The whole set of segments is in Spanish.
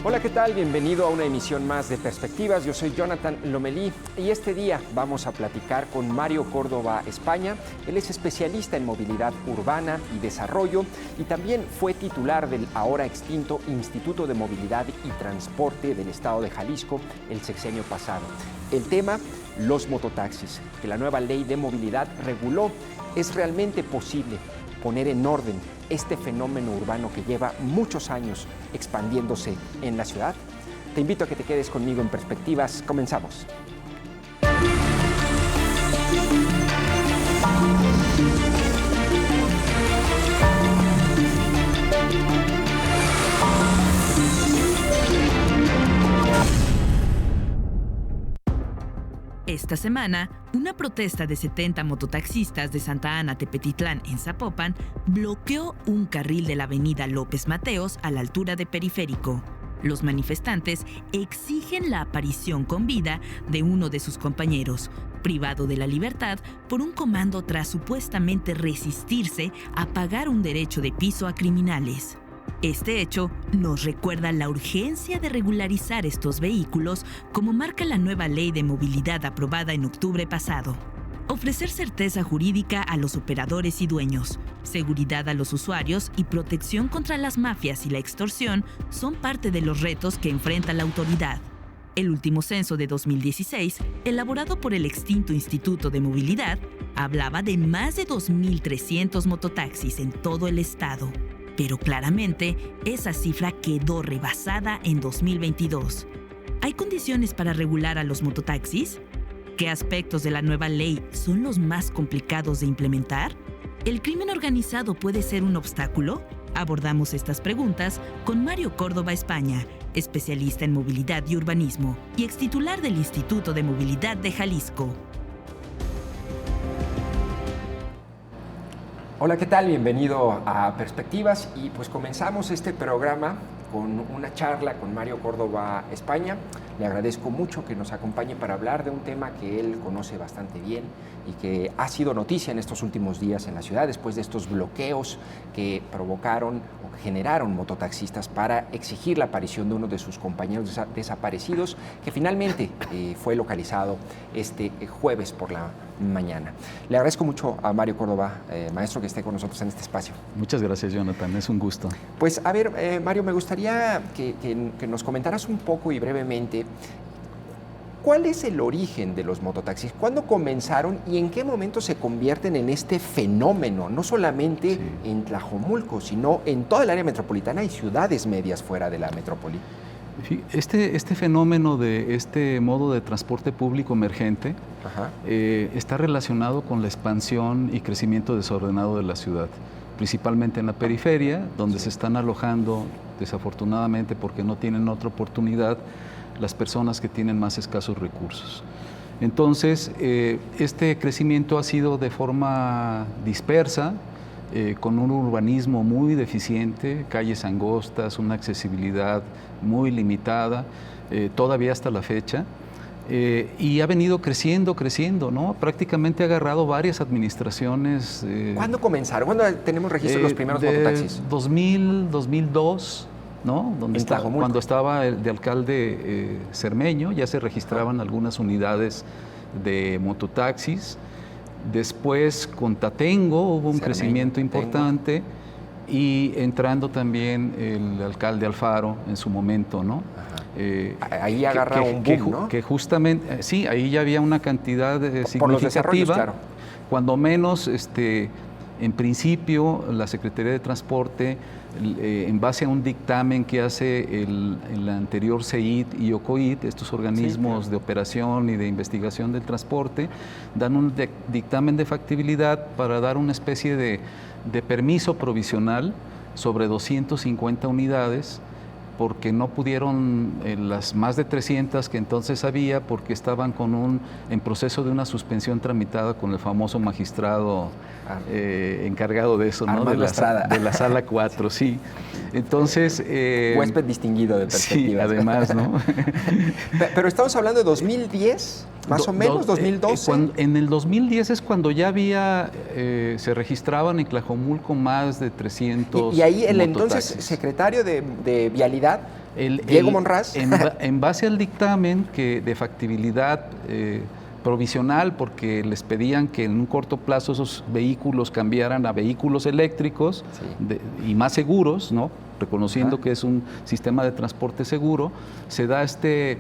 Hola, ¿qué tal? Bienvenido a una emisión más de Perspectivas. Yo soy Jonathan Lomelí y este día vamos a platicar con Mario Córdoba España. Él es especialista en movilidad urbana y desarrollo y también fue titular del ahora extinto Instituto de Movilidad y Transporte del Estado de Jalisco el sexenio pasado. El tema, los mototaxis, que la nueva ley de movilidad reguló. ¿Es realmente posible poner en orden este fenómeno urbano que lleva muchos años expandiéndose en la ciudad? Te invito a que te quedes conmigo en Perspectivas. Comenzamos. Esta semana, una protesta de 70 mototaxistas de Santa Ana, Tepetitlán, en Zapopan, bloqueó un carril de la avenida López Mateos a la altura de Periférico. Los manifestantes exigen la aparición con vida de uno de sus compañeros, privado de la libertad por un comando tras supuestamente resistirse a pagar un derecho de piso a criminales. Este hecho nos recuerda la urgencia de regularizar estos vehículos, como marca la nueva ley de movilidad aprobada en octubre pasado. Ofrecer certeza jurídica a los operadores y dueños, seguridad a los usuarios y protección contra las mafias y la extorsión son parte de los retos que enfrenta la autoridad. El último censo de 2016, elaborado por el extinto Instituto de Movilidad, hablaba de más de 2.300 mototaxis en todo el estado. Pero claramente, esa cifra quedó rebasada en 2022. ¿Hay condiciones para regular a los mototaxis? ¿Qué aspectos de la nueva ley son los más complicados de implementar? ¿El crimen organizado puede ser un obstáculo? Abordamos estas preguntas con Mario Córdoba España, especialista en movilidad y urbanismo y extitular del Instituto de Movilidad de Jalisco. Hola, ¿qué tal? Bienvenido a Perspectivas y pues comenzamos este programa con una charla con Mario Córdoba España. Le agradezco mucho que nos acompañe para hablar de un tema que él conoce bastante bien y que ha sido noticia en estos últimos días en la ciudad después de estos bloqueos que provocaron o generaron mototaxistas para exigir la aparición de uno de sus compañeros desaparecidos que finalmente fue localizado este jueves por la mañana. Le agradezco mucho a Mario Córdoba, maestro, que esté con nosotros en este espacio. Muchas gracias, Jonathan, es un gusto. Pues a ver, Mario, me gustaría que nos comentaras un poco y brevemente ¿cuál es el origen de los mototaxis? ¿Cuándo comenzaron y en qué momento se convierten en este fenómeno? No solamente en Tlajomulco, sino en toda el área metropolitana y ciudades medias fuera de la metrópoli. Este fenómeno de este modo de transporte público emergente está relacionado con la expansión y crecimiento desordenado de la ciudad, principalmente en la periferia, donde se están alojando, desafortunadamente porque no tienen otra oportunidad, las personas que tienen más escasos recursos. Entonces, este crecimiento ha sido de forma dispersa, con un urbanismo muy deficiente, calles angostas, una accesibilidad muy limitada, todavía hasta la fecha, y ha venido creciendo, ¿no? Prácticamente ha agarrado varias administraciones. ¿Cuándo comenzaron? ¿Cuándo tenemos registro de los primeros mototaxis? 2000, 2002, ¿no? Cuando estaba el de alcalde Cermeño, ya se registraban algunas unidades de mototaxis. Después con Tatengo hubo un crecimiento importante y entrando también el alcalde Alfaro en su momento, ¿no? Ahí agarra un boom, ¿no? Que justamente, sí, ahí ya había una cantidad significativa. Por los desarrollos, claro. Cuando menos, en principio, la Secretaría de Transporte, en base a un dictamen que hace el anterior CEIT y OCOIT, estos organismos de operación y de investigación del transporte, dan un dictamen de factibilidad para dar una especie de permiso provisional sobre 250 unidades, porque no pudieron las más de 300 que entonces había, porque estaban en proceso de una suspensión tramitada con el famoso magistrado encargado de eso, ¿no? De la sala 4, sí. Entonces... huésped distinguido de Perspectivas. Sí, además, ¿no? Pero estamos hablando de 2010, más o menos, 2012. En el 2010 es cuando ya había, se registraban en Tlajomulco más de 300 Y ahí el mototaxis. entonces secretario de Vialidad Diego Monraz. En base al dictamen de factibilidad provisional, porque les pedían que en un corto plazo esos vehículos cambiaran a vehículos eléctricos y más seguros, ¿no? Reconociendo que es un sistema de transporte seguro, se da este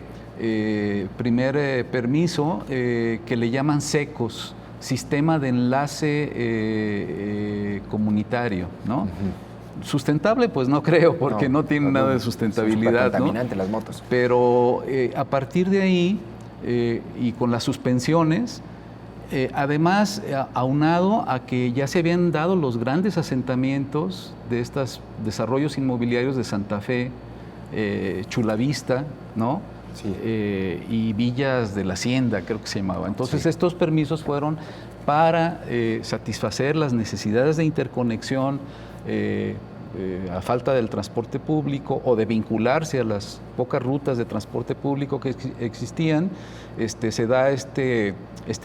primer permiso que le llaman SECOS, Sistema de Enlace Comunitario, ¿no? Sustentable, pues no creo, porque no tiene nada de sustentabilidad. Es contaminante, ¿no? Las motos. Pero a partir de ahí, y con las suspensiones, además, aunado a que ya se habían dado los grandes asentamientos de estos desarrollos inmobiliarios de Santa Fe, Chulavista, ¿no? Sí. Y Villas de la Hacienda, creo que se llamaba. Entonces, estos permisos fueron para satisfacer las necesidades de interconexión a falta del transporte público o de vincularse a las pocas rutas de transporte público que existían. Se da este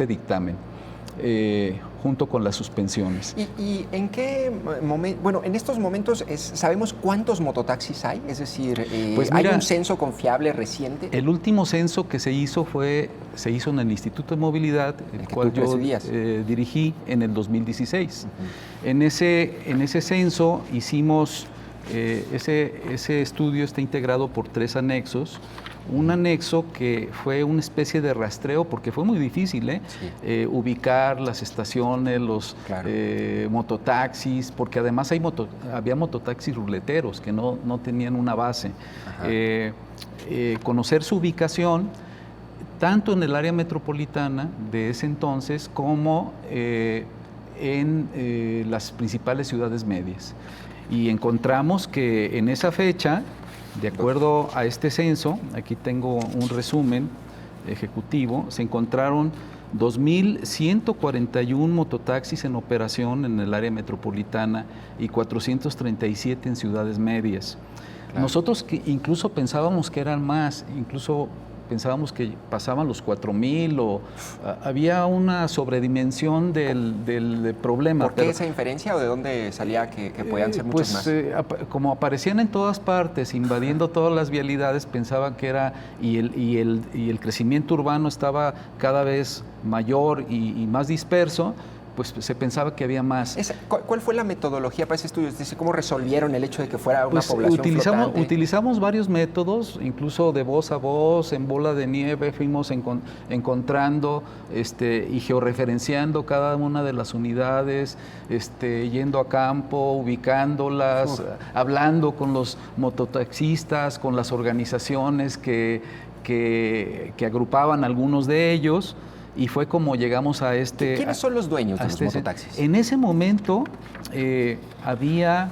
dictamen junto con las suspensiones. ¿Y en qué momento? Bueno, en estos momentos ¿sabemos cuántos mototaxis hay? Es decir, pues mira, ¿hay un censo confiable reciente? El último censo que se hizo en el Instituto de Movilidad, el cual yo dirigí en el 2016. En ese censo hicimos, ese estudio está integrado por 3 anexos. Un anexo que fue una especie de rastreo, porque fue muy difícil ubicar las estaciones, los mototaxis, porque además había mototaxis ruleteros que no tenían una base. Conocer su ubicación, tanto en el área metropolitana de ese entonces como en las principales ciudades medias. Y encontramos que en esa fecha, de acuerdo a este censo, aquí tengo un resumen ejecutivo, se encontraron 2.141 mototaxis en operación en el área metropolitana y 437 en ciudades medias. Claro. Nosotros incluso pensábamos que eran más, incluso pensábamos que pasaban los 4.000 o había una sobredimensión del problema. ¿Por qué esa inferencia o de dónde salía que podían ser muchos más? Como aparecían en todas partes, invadiendo todas las vialidades, pensaban que era, y el crecimiento urbano estaba cada vez mayor y más disperso, pues se pensaba que había más. ¿Cuál fue la metodología para ese estudio? Es decir, ¿cómo resolvieron el hecho de que fuera una población flotante? Utilizamos varios métodos, incluso de voz a voz, en bola de nieve, fuimos encontrando y georreferenciando cada una de las unidades, yendo a campo, ubicándolas, hablando con los mototaxistas, con las organizaciones que agrupaban algunos de ellos. Y fue como llegamos a ¿Quiénes son los dueños de los mototaxis? En ese momento había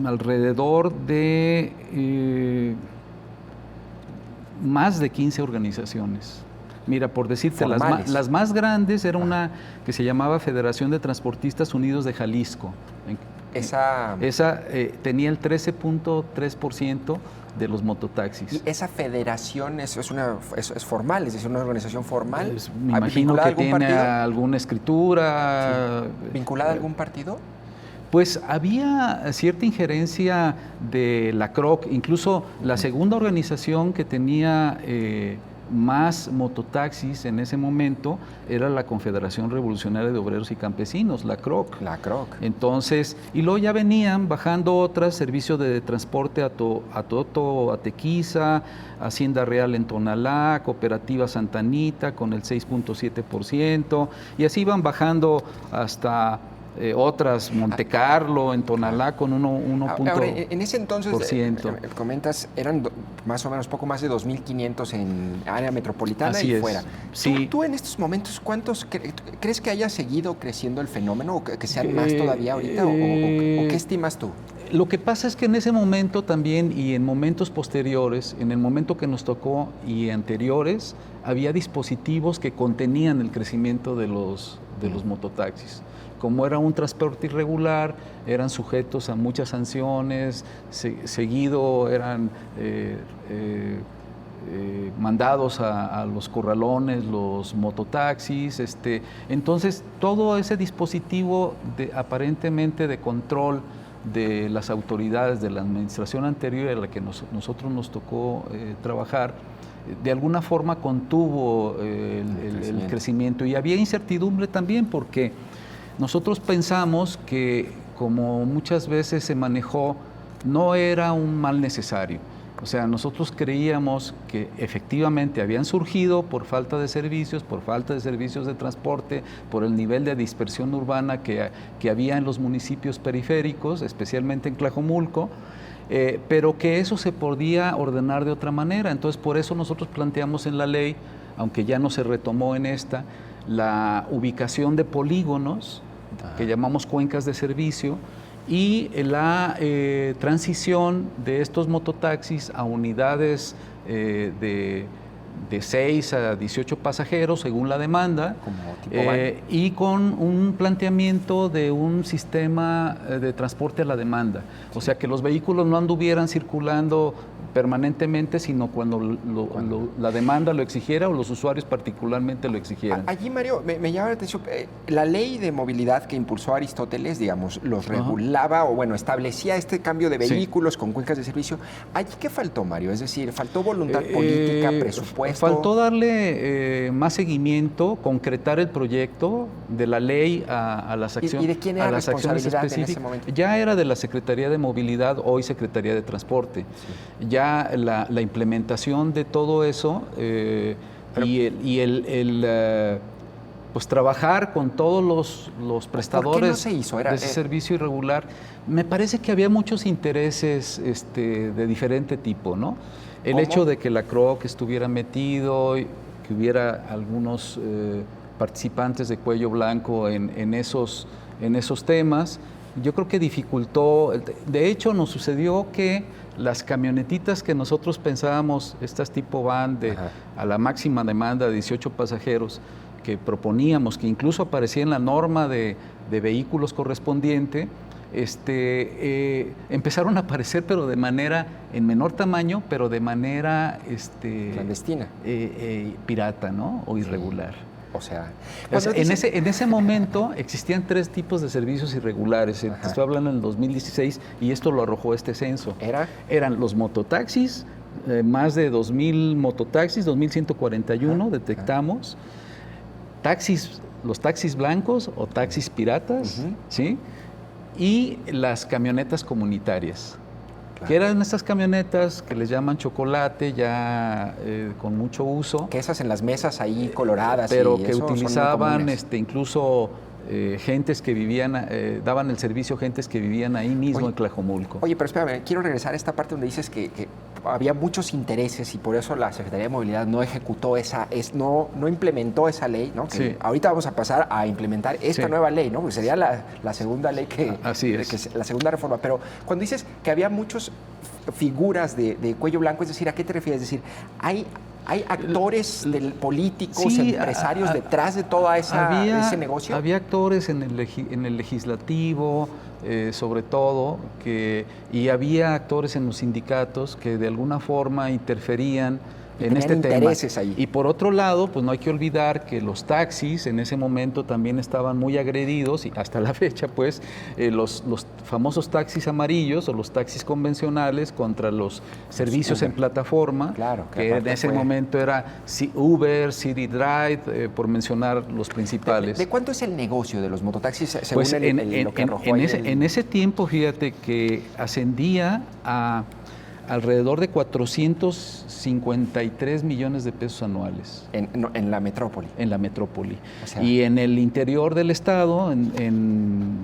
alrededor de más de 15 organizaciones. Mira, por decirte, las más grandes era una que se llamaba Federación de Transportistas Unidos de Jalisco. Esa tenía el 13.3% de los mototaxis. ¿Y esa federación es formal, es decir, una organización formal? Me imagino que tiene alguna escritura. Sí. ¿Vinculada a algún partido? Pues había cierta injerencia de la CROC, incluso la segunda organización que tenía más mototaxis en ese momento era la Confederación Revolucionaria de Obreros y Campesinos, la CROC. La CROC. Entonces, y luego ya venían bajando otras, servicio de transporte a Toto, a Tequiza, Hacienda Real en Tonalá, Cooperativa Santa Anita con el 6.7%, y así iban bajando hasta otras, Monte Carlo, en Tonalá con 1.1%. Ahora, en ese entonces, comentas, eran más o menos poco más de 2.500 en área metropolitana. Así y es. Fuera. Sí. ¿Tú en estos momentos, cuántos crees que haya seguido creciendo el fenómeno o que sean más todavía ahorita? ¿O qué estimas tú? Lo que pasa es que en ese momento también y en momentos posteriores, en el momento que nos tocó y anteriores, había dispositivos que contenían el crecimiento de los mototaxis. Como era un transporte irregular, eran sujetos a muchas sanciones, seguido eran mandados a los corralones, los mototaxis. Entonces, todo ese dispositivo aparentemente de control de las autoridades de la administración anterior a la que nosotros nos tocó trabajar, de alguna forma contuvo el crecimiento. Y había incertidumbre también porque nosotros pensamos que, como muchas veces se manejó, no era un mal necesario. O sea, nosotros creíamos que efectivamente habían surgido por falta de servicios de transporte, por el nivel de dispersión urbana que había en los municipios periféricos, especialmente en Tlajomulco, pero que eso se podía ordenar de otra manera. Entonces, por eso nosotros planteamos en la ley, aunque ya no se retomó en esta, la ubicación de polígonos, que llamamos cuencas de servicio, y la transición de estos mototaxis a unidades de 6 a 18 pasajeros según la demanda, y con un planteamiento de un sistema de transporte a la demanda. O sea, que los vehículos no anduvieran circulando permanentemente, sino cuando la demanda lo exigiera o los usuarios particularmente lo exigieran. Allí, Mario, me llama la atención, la ley de movilidad que impulsó Aristóteles, digamos, los regulaba o, bueno, establecía este cambio de vehículos con cuencas de servicio. ¿Allí qué faltó, Mario? Es decir, ¿faltó voluntad política, presupuesto? Faltó darle más seguimiento, concretar el proyecto de la ley a las acciones. ¿Y de quién era la responsabilidad en ese momento? Ya era de la Secretaría de Movilidad, hoy Secretaría de Transporte. Ya la implementación de todo eso pues trabajar con todos los prestadores ¿por qué no se hizo? de ese servicio irregular. Me parece que había muchos intereses de diferente tipo, ¿no? El hecho de que la CROC estuviera metido, que hubiera algunos participantes de cuello blanco en esos temas, yo creo que dificultó. De hecho, nos sucedió que las camionetitas que nosotros pensábamos, estas tipo van a la máxima demanda de 18 pasajeros, que proponíamos, que incluso aparecía en la norma de vehículos correspondiente, empezaron a aparecer, pero de manera, en menor tamaño, pero de manera clandestina, pirata, ¿no? O irregular. O sea, en ese momento existían 3 tipos de servicios irregulares. Te estoy hablando en el 2016 y esto lo arrojó este censo. Eran los mototaxis, más de 2,000 mototaxis, 2,141 detectamos. Los taxis blancos o taxis piratas, ¿sí? Y las camionetas comunitarias. Que eran estas camionetas que les llaman chocolate, ya con mucho uso. Que esas en las mesas ahí coloradas. Pero que utilizaban incluso gentes que vivían, daban el servicio gentes que vivían ahí mismo en Tlajomulco. Oye, pero espérame, quiero regresar a esta parte donde dices que había muchos intereses y por eso la Secretaría de Movilidad no ejecutó no implementó esa ley, ¿no? Que ahorita vamos a pasar a implementar esta nueva ley, ¿no? Porque sería la segunda ley Así es. La segunda reforma. Pero cuando dices que había muchas figuras de cuello blanco, es decir, ¿a qué te refieres? Es decir, ¿hay actores políticos, empresarios detrás de todo ese negocio? Había actores en el legislativo, sobre todo, y había actores en los sindicatos que de alguna forma interferían en este tema. Ahí. Y por otro lado, pues no hay que olvidar que los taxis en ese momento también estaban muy agredidos, y hasta la fecha, pues, los famosos taxis amarillos o los taxis convencionales contra los servicios en plataforma, que en ese momento era Uber, City Drive, por mencionar los principales. ¿De cuánto es el negocio de los mototaxis según pues lo que arrojó en ese tiempo, fíjate que ascendía a alrededor de 453 millones de pesos anuales. En la metrópoli. En la metrópoli. O sea, y en el interior del estado, en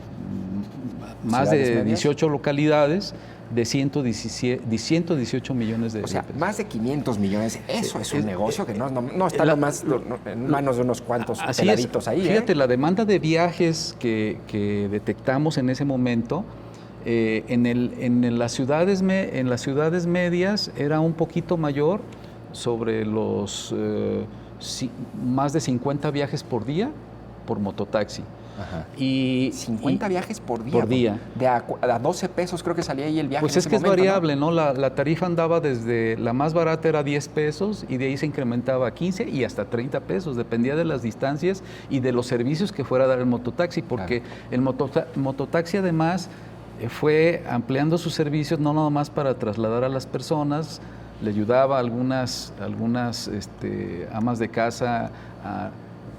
más de 18 localidades, de 118 millones de pesos. O sea, más de 500 millones. Eso es un negocio que no está nomás en manos de unos cuantos peladitos ahí. Fíjate, la demanda de viajes que detectamos en ese momento, en las ciudades medias era un poquito mayor, sobre los más de 50 viajes por día por mototaxi. Y 50 viajes por día. Por día. A 12 pesos creo que salía ahí el viaje. Pues es que es variable, ¿no? La tarifa andaba desde, la más barata era 10 pesos y de ahí se incrementaba a 15 y hasta 30 pesos, dependía de las distancias y de los servicios que fuera a dar el mototaxi, porque el mototaxi además fue ampliando sus servicios no nada más para trasladar a las personas, le ayudaba a algunas amas de casa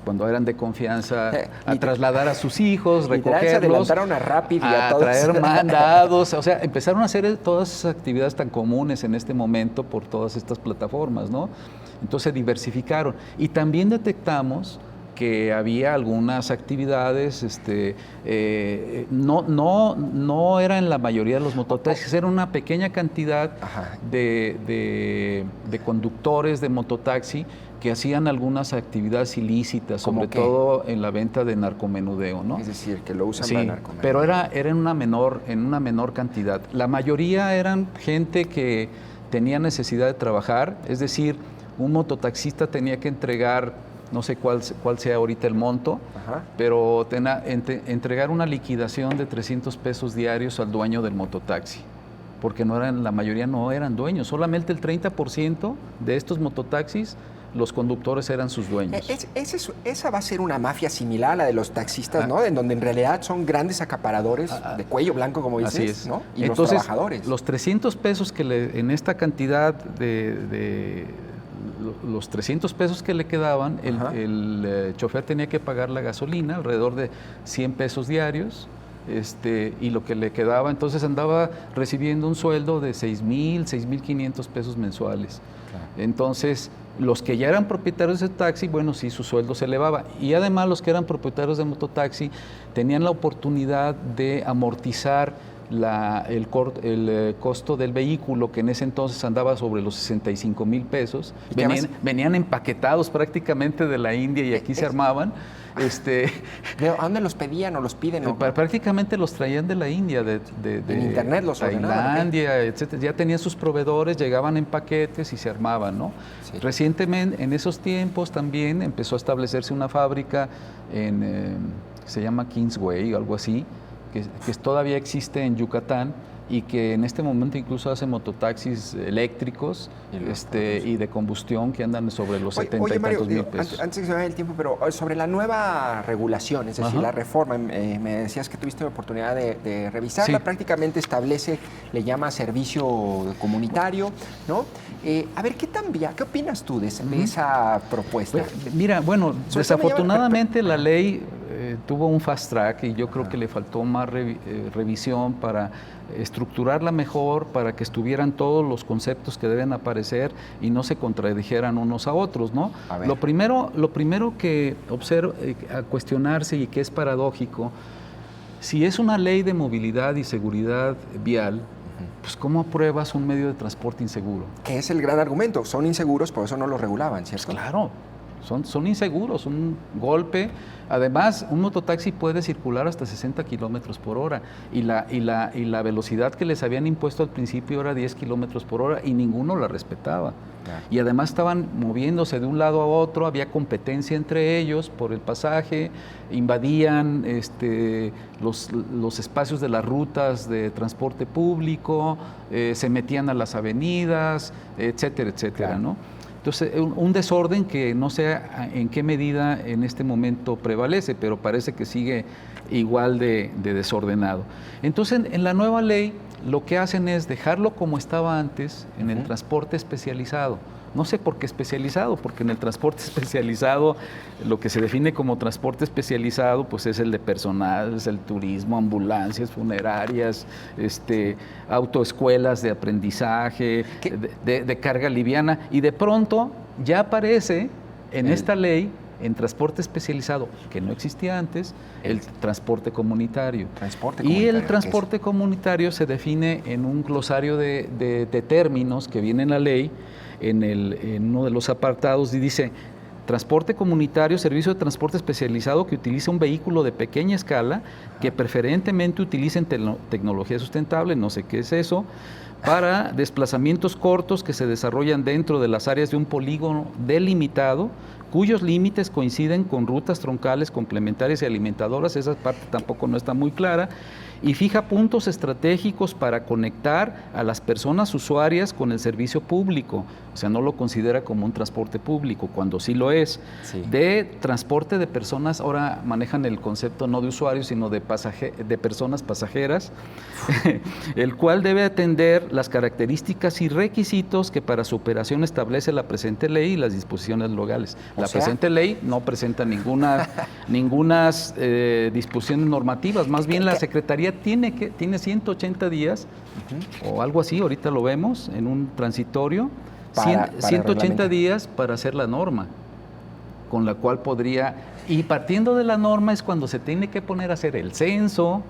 cuando eran de confianza a trasladar a sus hijos, recogerlos, se adelantaron a Rappi y a todos. traer mandados, o sea, empezaron a hacer todas esas actividades tan comunes en este momento por todas estas plataformas, ¿no? Entonces diversificaron y también detectamos que había algunas actividades, no era en la mayoría de los mototaxis, era una pequeña cantidad de conductores de mototaxi que hacían algunas actividades ilícitas, sobre todo en la venta de narcomenudeo, ¿no? Es decir, que lo usan para narcomenudeo. Pero era en una menor cantidad. La mayoría eran gente que tenía necesidad de trabajar, es decir, un mototaxista tenía que entregar, no sé cuál sea ahorita el monto, pero entregar una liquidación de 300 pesos diarios al dueño del mototaxi, porque la mayoría no eran dueños, solamente el 30% de estos mototaxis, los conductores eran sus dueños. Esa va a ser una mafia similar a la de los taxistas, ¿no? En donde en realidad son grandes acaparadores de cuello blanco, como dices, así es. ¿no? Y entonces, los trabajadores. Los 300 pesos en esta cantidad los 300 pesos que le quedaban, el chofer tenía que pagar la gasolina, alrededor de 100 pesos diarios, y lo que le quedaba, entonces andaba recibiendo un sueldo de 6,500 pesos mensuales. Claro. Entonces, los que ya eran propietarios de taxi, bueno, sí, su sueldo se elevaba. Y además los que eran propietarios de mototaxi tenían la oportunidad de amortizar el costo del vehículo, que en ese entonces andaba sobre los 65,000 pesos. Venían empaquetados prácticamente de la India y aquí se armaban. ¿A dónde los pedían o los piden? Prácticamente los traían de la India, de en internet los Tailandia, etcétera. Ya tenían sus proveedores, llegaban en paquetes y se armaban, ¿no? Sí. Recientemente, en esos tiempos también empezó a establecerse una fábrica se llama Kingsway o algo así, que todavía existe en Yucatán y que en este momento incluso hace mototaxis eléctricos y de combustión que andan sobre los 70 y tantos mil pesos. Antes que se vaya el tiempo, pero sobre la nueva regulación, es decir, la reforma, me decías que tuviste la oportunidad de revisarla, prácticamente establece, le llama servicio comunitario, ¿no? A ver, ¿qué opinas tú de esa propuesta? Mira, bueno, desafortunadamente la ley tuvo un fast track y yo creo que le faltó más revisión para estructurarla mejor, para que estuvieran todos los conceptos que deben aparecer y no se contradijeran unos a otros, ¿no? Lo primero que observo, a cuestionarse y que es paradójico, si es una ley de movilidad y seguridad vial, pues ¿cómo apruebas un medio de transporte inseguro? Que es el gran argumento, son inseguros, por eso no los regulaban, ¿cierto? Pues claro. Son inseguros, un golpe. Además, un mototaxi puede circular hasta 60 kilómetros por hora y la velocidad que les habían impuesto al principio era 10 kilómetros por hora y ninguno la respetaba. Claro. Y además estaban moviéndose de un lado a otro, había competencia entre ellos por el pasaje, invadían los espacios de las rutas de transporte público, se metían a las avenidas, etcétera, etcétera, claro. ¿No? Entonces, un desorden que no sé en qué medida en este momento prevalece, pero parece que sigue igual de desordenado. Entonces, en la nueva ley, lo que hacen es dejarlo como estaba antes en el transporte especializado. No sé por qué especializado, porque en el transporte especializado, lo que se define como transporte especializado, pues es el de personal, es el turismo, ambulancias, funerarias, autoescuelas de aprendizaje, de carga liviana, y de pronto ya aparece en esta ley, en transporte especializado, que no existía antes, el transporte comunitario. Y el transporte comunitario se define en un glosario de términos que viene en la ley, en uno de los apartados, y dice: transporte comunitario, servicio de transporte especializado que utiliza un vehículo de pequeña escala, que preferentemente utilicen tecnología sustentable, no sé qué es eso, para desplazamientos cortos que se desarrollan dentro de las áreas de un polígono delimitado, cuyos límites coinciden con rutas troncales complementarias y alimentadoras. Esa parte tampoco no está muy clara. Y fija puntos estratégicos para conectar a las personas usuarias con el servicio público. O sea, no lo considera como un transporte público, cuando sí lo es. Sí. De transporte de personas, ahora manejan el concepto no de usuarios, sino de personas pasajeras, el cual debe atender las características y requisitos que para su operación establece la presente ley y las disposiciones legales. La presente ley no presenta ninguna disposiciones normativas, más bien la Secretaría tiene 180 días o algo así, ahorita lo vemos en un transitorio, 180 días para hacer la norma, con la cual podría, y partiendo de la norma es cuando se tiene que poner a hacer el censo,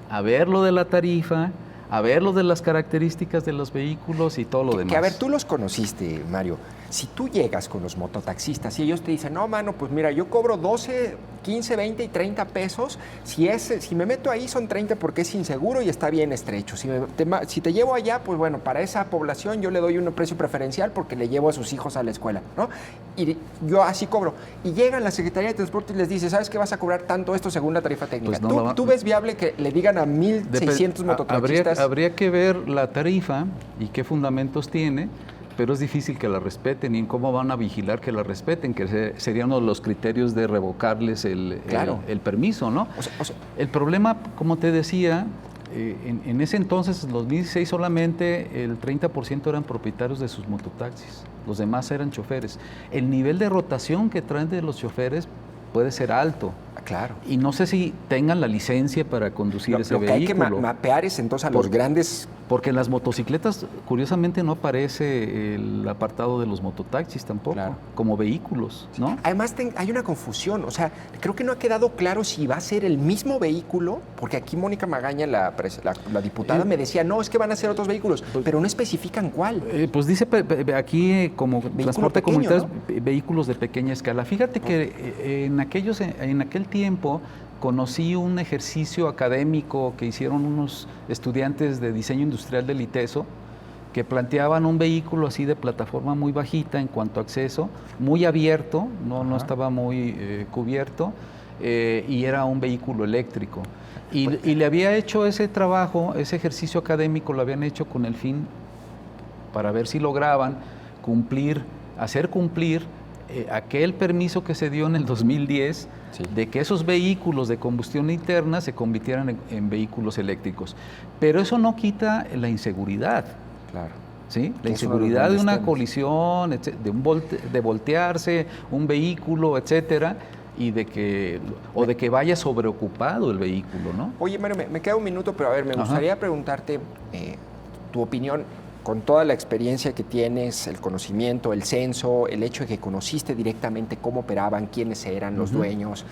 a ver lo de la tarifa, a ver lo de las características de los vehículos y todo lo demás. Que a ver, tú los conociste, Mario. Si tú llegas con los mototaxistas y ellos te dicen, no, mano, pues mira, yo cobro 12, 15, 20 y 30 pesos. Si me meto ahí son 30 porque es inseguro y está bien estrecho. Si te llevo allá, pues bueno, para esa población yo le doy un precio preferencial porque le llevo a sus hijos a la escuela, ¿no? Y yo así cobro. Y llegan a la Secretaría de Transporte y les dice, ¿sabes qué vas a cobrar tanto esto según la tarifa técnica? Pues no, ¿Tú ves viable que le digan a 1,600 mototaxistas? Habría que ver la tarifa y qué fundamentos tiene, pero es difícil que la respeten y cómo van a vigilar que la respeten, que sería uno de los criterios de revocarles el permiso, ¿no? El problema, como te decía, en ese entonces, en 2016, solamente el 30% eran propietarios de sus mototaxis, los demás eran choferes. El nivel de rotación que traen de los choferes puede ser alto. Claro. Y no sé si tengan la licencia para conducir ese vehículo. Lo que hay que mapear es entonces a los grandes... Porque en las motocicletas, curiosamente, no aparece el apartado de los mototaxis tampoco, como vehículos, ¿no? Además, hay una confusión. O sea, creo que no ha quedado claro si va a ser el mismo vehículo, porque aquí Mónica Magaña, la diputada, me decía, no, es que van a ser otros vehículos, pero no especifican cuál. Pues dice aquí como transporte pequeño, comunitario, ¿no? Vehículos de pequeña escala. Fíjate que en aquel tiempo conocí un ejercicio académico que hicieron unos estudiantes de diseño industrial del ITESO, que planteaban un vehículo así de plataforma muy bajita en cuanto a acceso, muy abierto, no estaba muy cubierto, y era un vehículo eléctrico. Y le había hecho ese trabajo, ese ejercicio académico, lo habían hecho con el fin para ver si lograban hacer cumplir aquel permiso que se dio en el 2010, de que esos vehículos de combustión interna se convirtieran en vehículos eléctricos. Pero eso no quita la inseguridad. Claro. ¿Sí? La inseguridad de una colisión, de voltearse un vehículo, etcétera, y de que vaya sobreocupado el vehículo, ¿no? Oye, Mario, me queda un minuto, pero a ver, me gustaría preguntarte tu opinión. Con toda la experiencia que tienes, el conocimiento, el censo, el hecho de que conociste directamente cómo operaban, quiénes eran los dueños,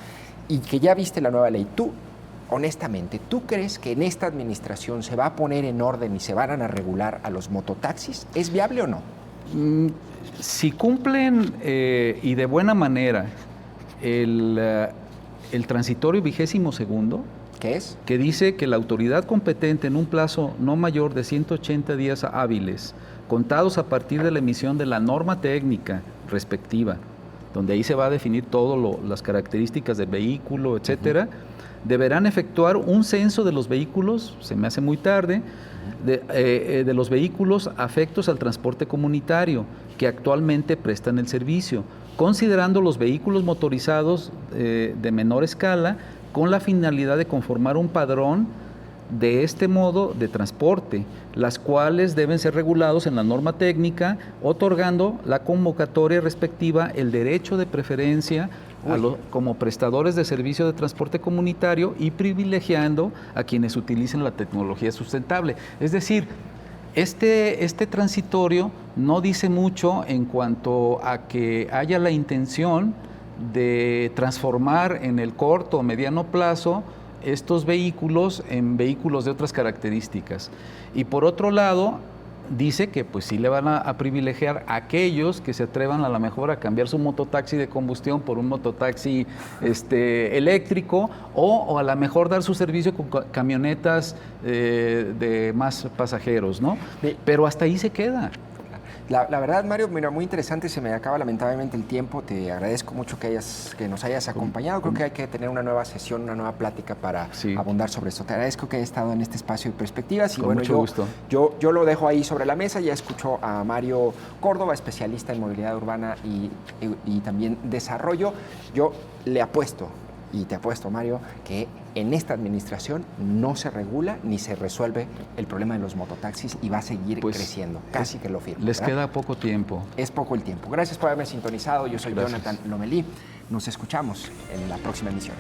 y que ya viste la nueva ley, tú, honestamente, ¿tú crees que en esta administración se va a poner en orden y se van a regular a los mototaxis? ¿Es viable o no? Si cumplen y de buena manera el transitorio 22º, ¿qué es? Que dice que la autoridad competente en un plazo no mayor de 180 días hábiles, contados a partir de la emisión de la norma técnica respectiva, donde ahí se va a definir todas las características del vehículo, etcétera, deberán efectuar un censo de los vehículos, se me hace muy tarde, de los vehículos afectos al transporte comunitario que actualmente prestan el servicio, considerando los vehículos motorizados de menor escala, con la finalidad de conformar un padrón de este modo de transporte, las cuales deben ser regulados en la norma técnica, otorgando la convocatoria respectiva el derecho de preferencia como prestadores de servicio de transporte comunitario y privilegiando a quienes utilicen la tecnología sustentable. Es decir, este transitorio no dice mucho en cuanto a que haya la intención de transformar en el corto o mediano plazo estos vehículos en vehículos de otras características. Y por otro lado, dice que pues sí le van a privilegiar a aquellos que se atrevan a lo mejor a cambiar su mototaxi de combustión por un mototaxi eléctrico o a lo mejor dar su servicio con camionetas de más pasajeros, ¿no? Sí. Pero hasta ahí se queda. La verdad, Mario, mira, muy interesante, se me acaba lamentablemente el tiempo, te agradezco mucho que nos hayas acompañado, creo que hay que tener una nueva sesión, una nueva plática para abundar sobre esto. Te agradezco que hayas estado en este espacio de perspectivas y con bueno, mucho gusto. Yo lo dejo ahí sobre la mesa, ya escucho a Mario Córdoba, especialista en movilidad urbana y también desarrollo. Yo le apuesto, y te apuesto, Mario, que en esta administración no se regula ni se resuelve el problema de los mototaxis y va a seguir creciendo. Casi que lo firmo. Les ¿verdad? queda poco tiempo. Es poco el tiempo. Gracias por haberme sintonizado. Yo soy Gracias. Jonathan Lomelí. Nos escuchamos en la próxima emisión.